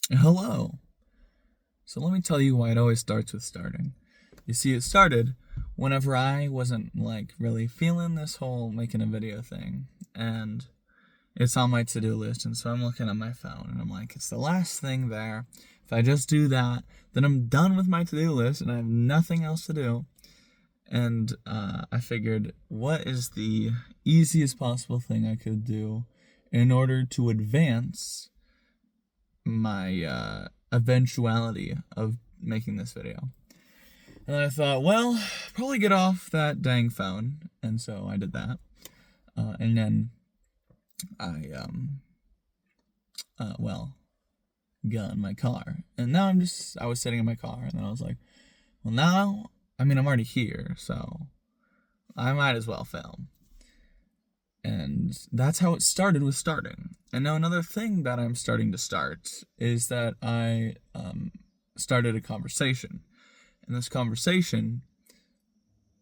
Hello. So let me tell you why it always starts with starting. You see, it started whenever I wasn't really feeling this whole making a video thing, and it's on my to-do list, and so I'm looking at my phone, and I'm like, it's the last thing there. If I just do that, then I'm done with my to-do list, and I have nothing else to do. And I figured, what is the easiest possible thing I could do in order to advance my eventuality of making this video. And I thought, well, probably get off that dang phone. And so I did that. And then I got in my car. And now I was sitting in my car. And then I was like, well, now, I'm already here. So I might as well film. And that's how it started with starting. And now another thing that I'm starting to start is that I started a conversation. And this conversation,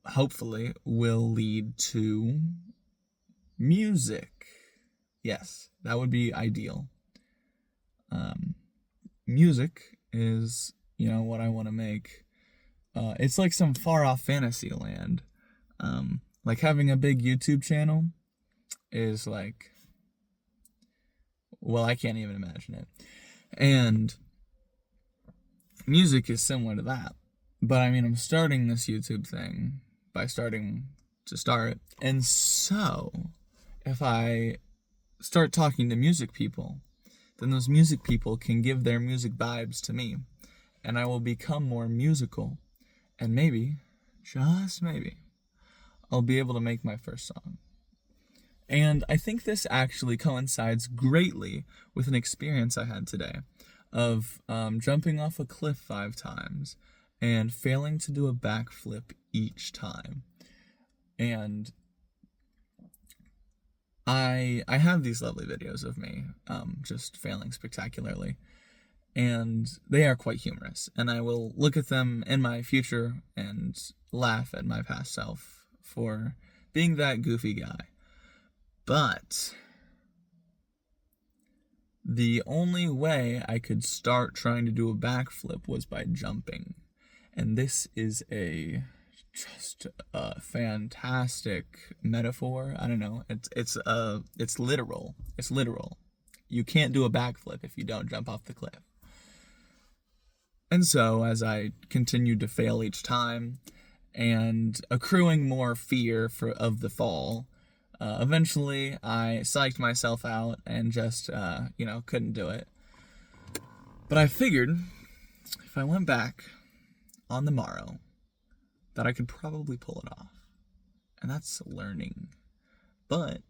hopefully, will lead to music. Yes, that would be ideal. Music is, what I want to make. It's like some far-off fantasy land. Like having a big YouTube channel is like, well, I can't even imagine it. And music is similar to that. But I'm starting this YouTube thing by starting to start. And so, if I start talking to music people, then those music people can give their music vibes to me. And I will become more musical. And maybe, just maybe, I'll be able to make my first song. And I think this actually coincides greatly with an experience I had today of jumping off a cliff 5 times and failing to do a backflip each time. And I have these lovely videos of me just failing spectacularly. And they are quite humorous. And I will look at them in my future and laugh at my past self for being that goofy guy. But the only way I could start trying to do a backflip was by jumping. And this is just a fantastic metaphor. I don't know. It's literal. It's literal. You can't do a backflip if you don't jump off the cliff. And so as I continued to fail each time and accruing more fear of the fall, eventually, I psyched myself out and just, couldn't do it. But I figured if I went back on the morrow, that I could probably pull it off. And that's learning. But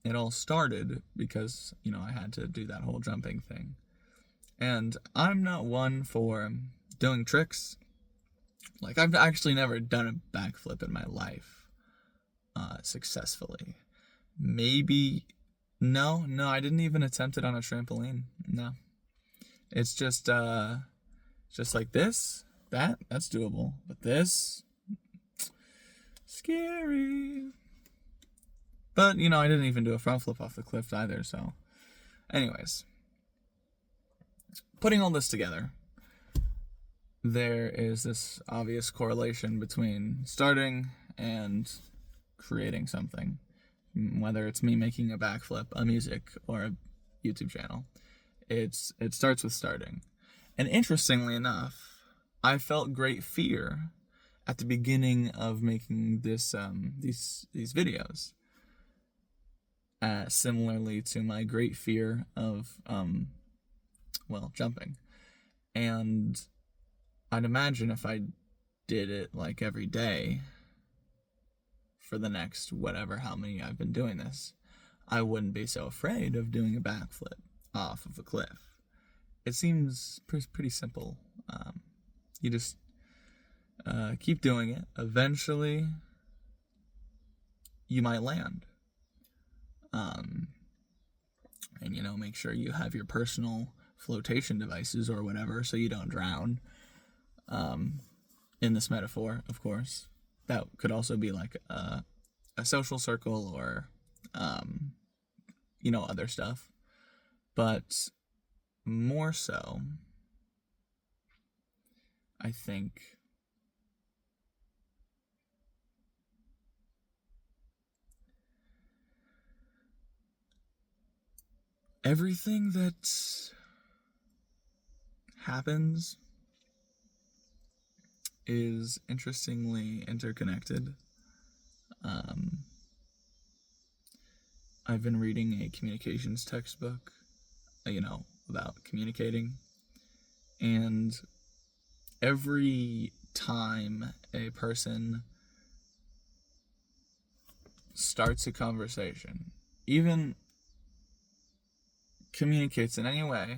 it all started because, I had to do that whole jumping thing. And I'm not one for doing tricks. Like, I've actually never done a backflip in my life successfully. Maybe no, I didn't even attempt it on a trampoline. No. It's just like this. That's doable. But this, scary. But, I didn't even do a front flip off the cliff either, so anyways, putting all this together, there is this obvious correlation between starting and creating something. Whether it's me making a backflip, a music, or a YouTube channel. It starts with starting. And interestingly enough, I felt great fear at the beginning of making these videos. Similarly to my great fear of jumping. And I'd imagine if I did it like every day for the next how many I've been doing this, I wouldn't be so afraid of doing a backflip off of a cliff. It seems pretty simple. You just keep doing it. Eventually, you might land. And make sure you have your personal flotation devices or whatever so you don't drown. In this metaphor, of course. That could also be like a social circle or, other stuff. But more so, I think everything that happens is interestingly interconnected. I've been reading a communications textbook, about communicating, and every time a person starts a conversation, even communicates in any way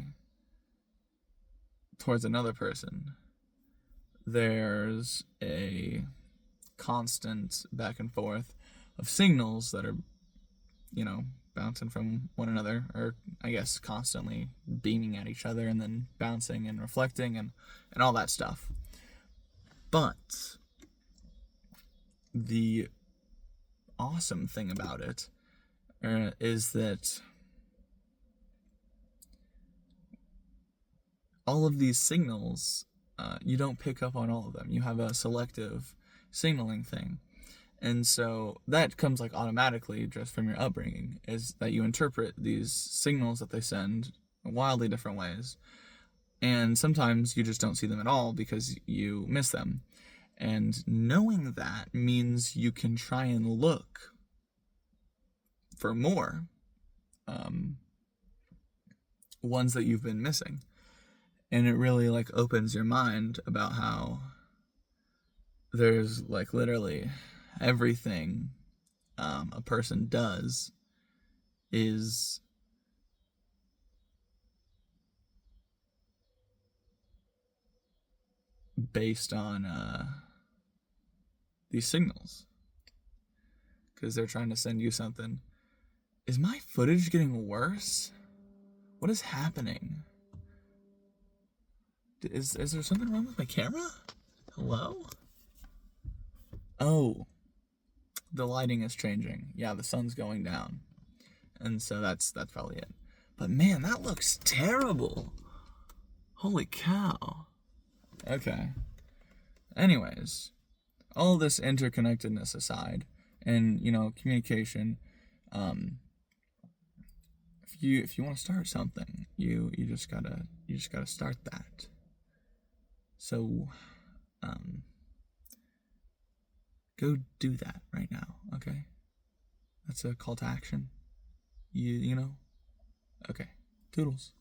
towards another person, there's a constant back and forth of signals that are, bouncing from one another, or I guess constantly beaming at each other and then bouncing and reflecting and all that stuff. But the awesome thing about it is that all of these signals, you don't pick up on all of them. You have a selective signaling thing. And so that comes like automatically just from your upbringing, is that you interpret these signals that they send in wildly different ways. And sometimes you just don't see them at all because you miss them. And knowing that means you can try and look for more ones that you've been missing. And it really like opens your mind about how there's like literally everything a person does is based on these signals, because they're trying to send you something. Is my footage getting worse? What is happening? Is there something wrong with my camera? Hello? Oh, the lighting is changing. Yeah, the sun's going down, and so that's probably it. But man, that looks terrible. Holy cow. Okay. Anyways, all this interconnectedness aside, and communication, if you want to start something, you just gotta start that. So, go do that right now, okay? That's a call to action. You know? Okay. Toodles.